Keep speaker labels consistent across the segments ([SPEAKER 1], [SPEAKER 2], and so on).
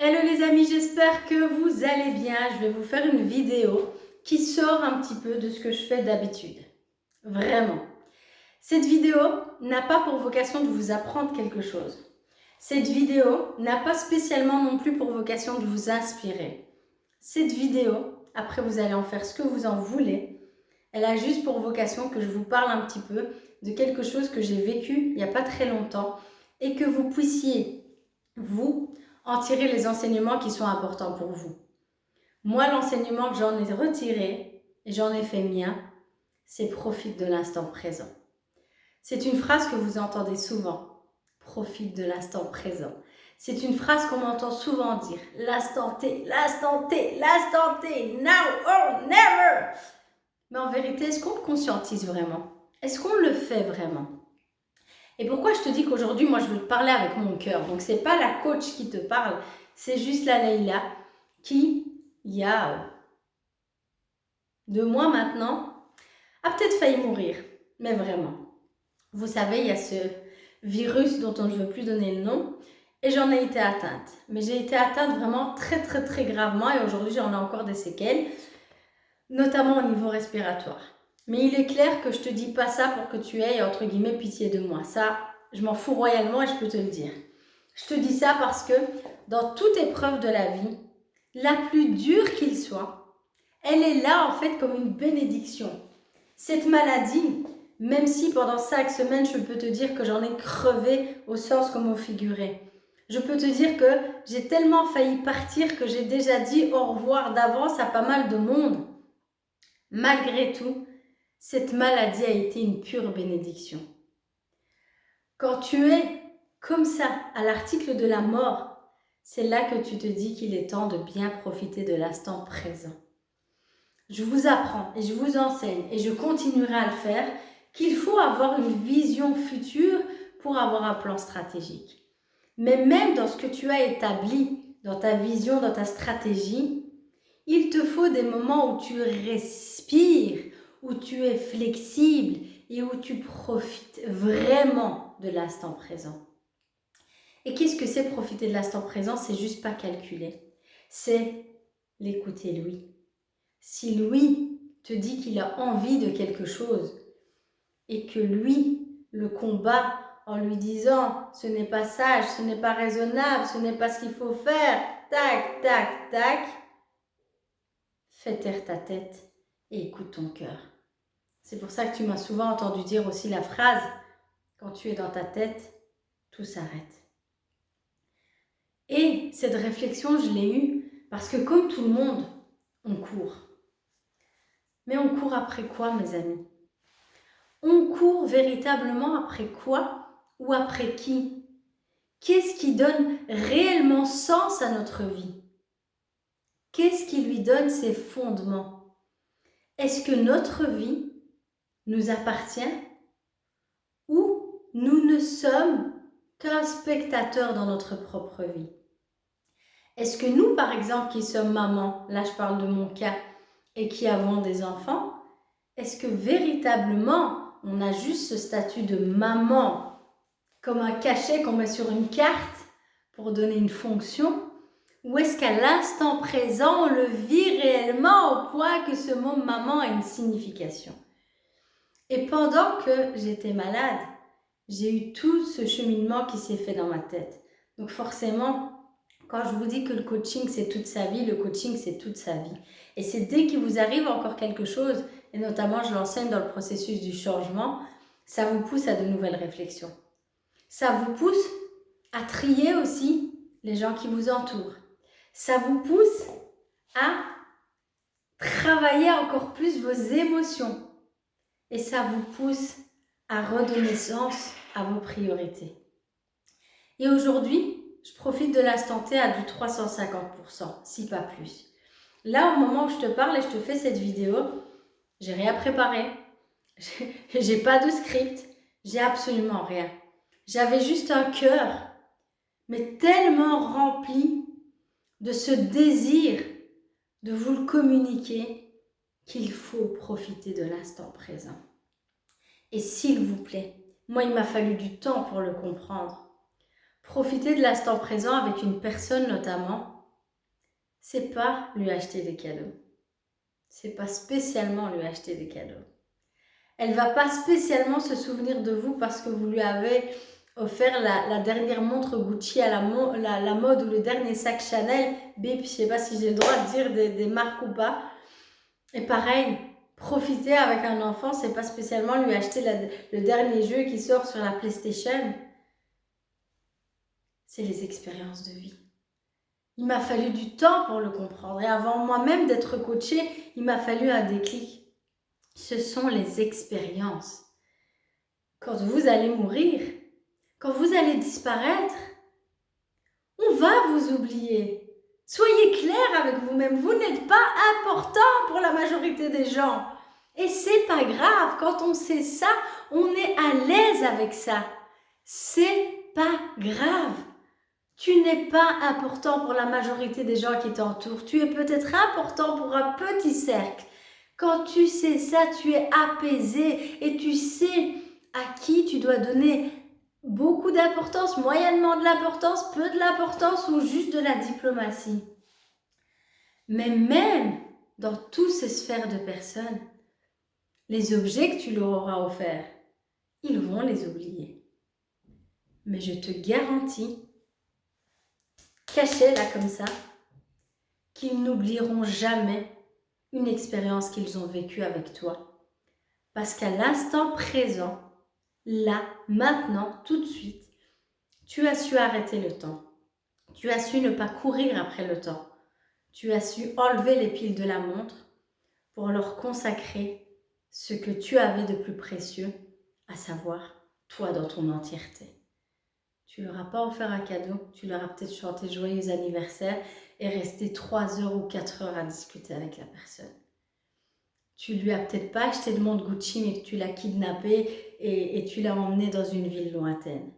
[SPEAKER 1] Hello les amis, j'espère que vous allez bien. Je vais vous faire une vidéo qui sort un petit peu de ce que je fais d'habitude. Vraiment. Cette vidéo n'a pas pour vocation de vous apprendre quelque chose. Cette vidéo n'a pas spécialement non plus pour vocation de vous inspirer. Cette vidéo, après vous allez en faire ce que vous en voulez, elle a juste pour vocation que je vous parle un petit peu de quelque chose que j'ai vécu il n'y a pas très longtemps et que vous puissiez, vous, en tirer les enseignements qui sont importants pour vous. Moi, l'enseignement que j'en ai retiré et j'en ai fait mien, c'est profite de l'instant présent. C'est une phrase que vous entendez souvent. Profite de l'instant présent. C'est une phrase qu'on m'entend souvent dire. L'instant T, l'instant T, l'instant T, now or never. Mais en vérité, est-ce qu'on le conscientise vraiment? Est-ce qu'on le fait vraiment? Et pourquoi je te dis qu'aujourd'hui, moi, je veux te parler avec mon cœur. Donc, c'est pas la coach qui te parle, c'est juste la Leïla qui, il y a 2 mois maintenant, a peut-être failli mourir. Mais vraiment. Vous savez, il y a ce virus dont on ne veut plus donner le nom. Et j'en ai été atteinte. Mais j'ai été atteinte vraiment très, très, très gravement. Et aujourd'hui, j'en ai encore des séquelles, notamment au niveau respiratoire. Mais il est clair que je te dis pas ça pour que tu aies, entre guillemets, pitié de moi. Ça, je m'en fous royalement et je peux te le dire. Je te dis ça parce que dans toute épreuve de la vie, la plus dure qu'il soit, elle est là en fait comme une bénédiction. Cette maladie, même si pendant 5 semaines, je peux te dire que j'en ai crevé au sens comme au figuré. Je peux te dire que j'ai tellement failli partir que j'ai déjà dit au revoir d'avance à pas mal de monde. Malgré tout, cette maladie a été une pure bénédiction. Quand tu es comme ça, à l'article de la mort, c'est là que tu te dis qu'il est temps de bien profiter de l'instant présent. Je vous apprends et je vous enseigne et je continuerai à le faire qu'il faut avoir une vision future pour avoir un plan stratégique. Mais même dans ce que tu as établi, dans ta vision, dans ta stratégie, il te faut des moments où tu respires, où tu es flexible et où tu profites vraiment de l'instant présent. Et qu'est-ce que c'est profiter de l'instant présent? C'est juste pas calculer. C'est l'écouter lui. Si lui te dit qu'il a envie de quelque chose et que lui le combat en lui disant ce n'est pas sage, ce n'est pas raisonnable, ce n'est pas ce qu'il faut faire, tac, tac, tac, fais taire ta tête et écoute ton cœur. C'est pour ça que tu m'as souvent entendu dire aussi la phrase « Quand tu es dans ta tête, tout s'arrête ». Et cette réflexion, je l'ai eue parce que comme tout le monde, on court. Mais on court après quoi, mes amis? On court véritablement après quoi ou après qui? Qu'est-ce qui donne réellement sens à notre vie? Qu'est-ce qui lui donne ses fondements? Est-ce que notre vie nous appartient ou nous ne sommes qu'un spectateur dans notre propre vie? Est-ce que nous, par exemple, qui sommes mamans, là je parle de mon cas, et qui avons des enfants, est-ce que véritablement on a juste ce statut de maman comme un cachet qu'on met sur une carte pour donner une fonction? Ou est-ce qu'à l'instant présent, on le vit réellement au point que ce mot maman a une signification? Et pendant que j'étais malade, j'ai eu tout ce cheminement qui s'est fait dans ma tête. Donc forcément, quand je vous dis que le coaching c'est toute sa vie, le coaching c'est toute sa vie. Et c'est dès qu'il vous arrive encore quelque chose, et notamment je l'enseigne dans le processus du changement, ça vous pousse à de nouvelles réflexions. Ça vous pousse à trier aussi les gens qui vous entourent. Ça vous pousse à travailler encore plus vos émotions. Et ça vous pousse à redonner sens à vos priorités. Et aujourd'hui, je profite de l'instant T à du 350%, si pas plus. Là, au moment où je te parle et je te fais cette vidéo, j'ai rien préparé, j'ai pas de script, j'ai absolument rien. J'avais juste un cœur, mais tellement rempli de ce désir de vous le communiquer qu'il faut profiter de l'instant présent. Et s'il vous plaît, moi il m'a fallu du temps pour le comprendre. Profiter de l'instant présent avec une personne notamment, c'est pas lui acheter des cadeaux. C'est pas spécialement lui acheter des cadeaux. Elle va pas spécialement se souvenir de vous parce que vous lui avez offert la dernière montre Gucci à la mode ou le dernier sac Chanel. Bip, je sais pas si j'ai le droit de dire des marques ou pas. Et pareil, profiter avec un enfant, c'est pas spécialement lui acheter le dernier jeu qui sort sur la PlayStation. C'est les expériences de vie. Il m'a fallu du temps pour le comprendre. Et avant moi-même d'être coachée, il m'a fallu un déclic. Ce sont les expériences. Quand vous allez mourir, quand vous allez disparaître, on va vous oublier. Soyez clair avec vous-même. Vous n'êtes pas important pour la majorité des gens. Et c'est pas grave. Quand on sait ça, on est à l'aise avec ça. C'est pas grave. Tu n'es pas important pour la majorité des gens qui t'entourent. Tu es peut-être important pour un petit cercle. Quand tu sais ça, tu es apaisé et tu sais à qui tu dois donner beaucoup d'importance, moyennement de l'importance, peu de l'importance ou juste de la diplomatie. Mais même dans toutes ces sphères de personnes, les objets que tu leur auras offerts, ils vont les oublier. Mais je te garantis, cachés là comme ça, qu'ils n'oublieront jamais une expérience qu'ils ont vécue avec toi. Parce qu'à l'instant présent, là, maintenant, tout de suite, tu as su arrêter le temps. Tu as su ne pas courir après le temps. Tu as su enlever les piles de la montre pour leur consacrer ce que tu avais de plus précieux, à savoir toi dans ton entièreté. Tu leur as pas offert un cadeau, tu leur as peut-être chanté joyeux anniversaire et resté 3 heures ou 4 heures à discuter avec la personne. Tu lui as peut-être pas acheté de montre Gucci, mais que tu l'as kidnappé et tu l'as emmené dans une ville lointaine.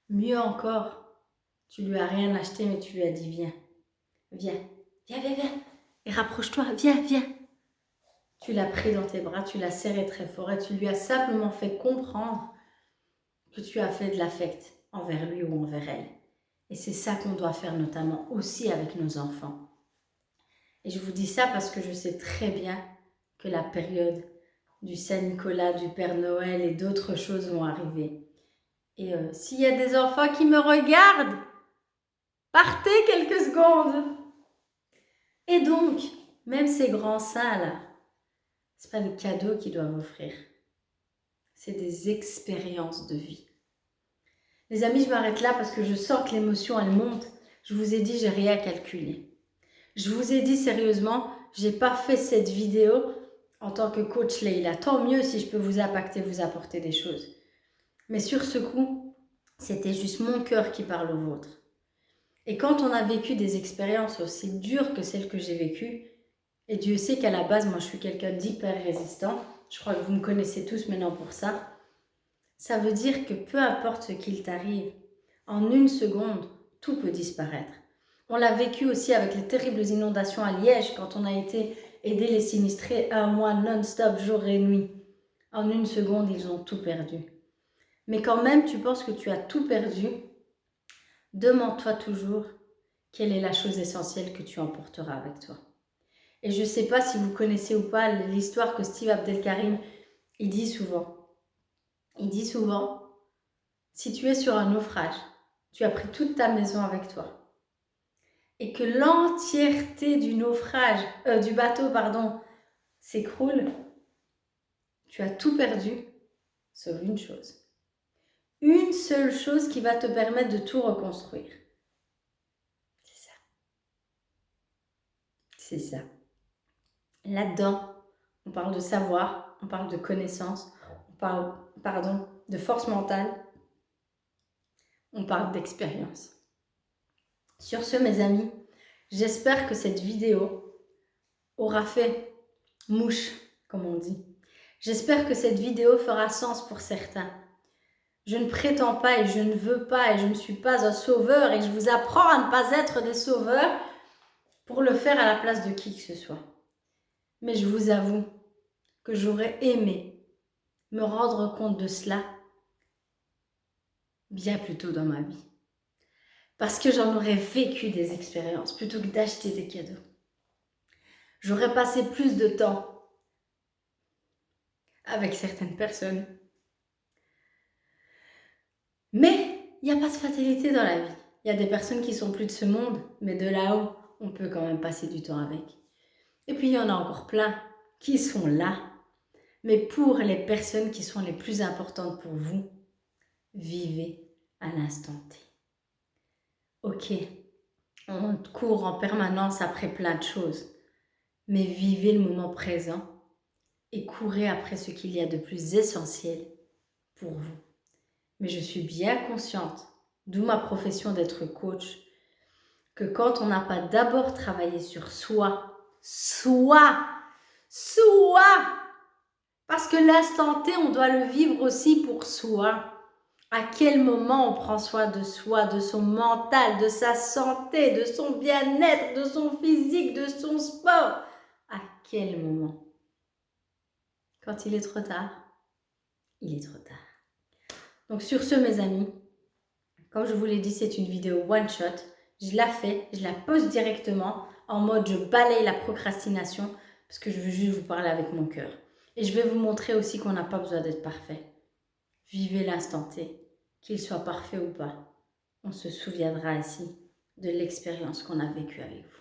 [SPEAKER 1] Mieux encore, tu lui as rien acheté, mais tu lui as dit viens, viens, viens, viens, viens, et rapproche-toi, viens, viens. Tu l'as pris dans tes bras, tu l'as serré très fort et tu lui as simplement fait comprendre que tu as fait de l'affect envers lui ou envers elle. Et c'est ça qu'on doit faire notamment aussi avec nos enfants. Et je vous dis ça parce que je sais très bien que la période du Saint-Nicolas, du Père Noël et d'autres choses vont arriver. Et s'il y a des enfants qui me regardent, partez quelques secondes. Et donc, même ces grands saints là, c'est pas des cadeaux qu'ils doivent offrir. C'est des expériences de vie. Les amis, je m'arrête là parce que je sens que l'émotion, elle monte. Je vous ai dit, j'ai rien calculé. Je vous ai dit sérieusement, j'ai pas fait cette vidéo en tant que coach Leïla. Tant mieux si je peux vous impacter, vous apporter des choses. Mais sur ce coup, c'était juste mon cœur qui parle au vôtre. Et quand on a vécu des expériences aussi dures que celles que j'ai vécues, et Dieu sait qu'à la base, moi je suis quelqu'un d'hyper résistant, je crois que vous me connaissez tous maintenant pour ça, ça veut dire que peu importe ce qu'il t'arrive, en une seconde, tout peut disparaître. On l'a vécu aussi avec les terribles inondations à Liège, quand on a été aider les sinistrés un mois non-stop, jour et nuit. En une seconde, ils ont tout perdu. Mais quand même, tu penses que tu as tout perdu, demande-toi toujours quelle est la chose essentielle que tu emporteras avec toi. Et je ne sais pas si vous connaissez ou pas l'histoire que Steve Abdelkarim, il dit souvent. Il dit souvent, si tu es sur un naufrage, tu as pris toute ta maison avec toi, et que l'entièreté du bateau, s'écroule, tu as tout perdu, sauf une chose. Une seule chose qui va te permettre de tout reconstruire. C'est ça. C'est ça. Là-dedans, on parle de savoir, on parle de connaissance, on parle, de force mentale, on parle d'expérience. Sur ce, mes amis, j'espère que cette vidéo aura fait mouche, comme on dit. J'espère que cette vidéo fera sens pour certains. Je ne prétends pas et je ne veux pas et je ne suis pas un sauveur et je vous apprends à ne pas être des sauveurs pour le faire à la place de qui que ce soit. Mais je vous avoue que j'aurais aimé me rendre compte de cela bien plus tôt dans ma vie. Parce que j'en aurais vécu des expériences plutôt que d'acheter des cadeaux. J'aurais passé plus de temps avec certaines personnes. Mais il n'y a pas de fatalité dans la vie. Il y a des personnes qui sont plus de ce monde, mais de là-haut, on peut quand même passer du temps avec. Et puis il y en a encore plein qui sont là. Mais pour les personnes qui sont les plus importantes pour vous, vivez à l'instant T. Ok, on court en permanence après plein de choses, mais vivez le moment présent et courez après ce qu'il y a de plus essentiel pour vous. Mais je suis bien consciente, d'où ma profession d'être coach, que quand on n'a pas d'abord travaillé sur soi, parce que l'instant T, on doit le vivre aussi pour soi. À quel moment on prend soin de soi, de son mental, de sa santé, de son bien-être, de son physique, de son sport? À quel moment? Quand il est trop tard, il est trop tard. Donc sur ce, mes amis, comme je vous l'ai dit, c'est une vidéo one shot. Je la fais, je la poste directement en mode je balaye la procrastination parce que je veux juste vous parler avec mon cœur. Et je vais vous montrer aussi qu'on n'a pas besoin d'être parfait. Vivez l'instant T, qu'il soit parfait ou pas. On se souviendra ainsi de l'expérience qu'on a vécue avec vous.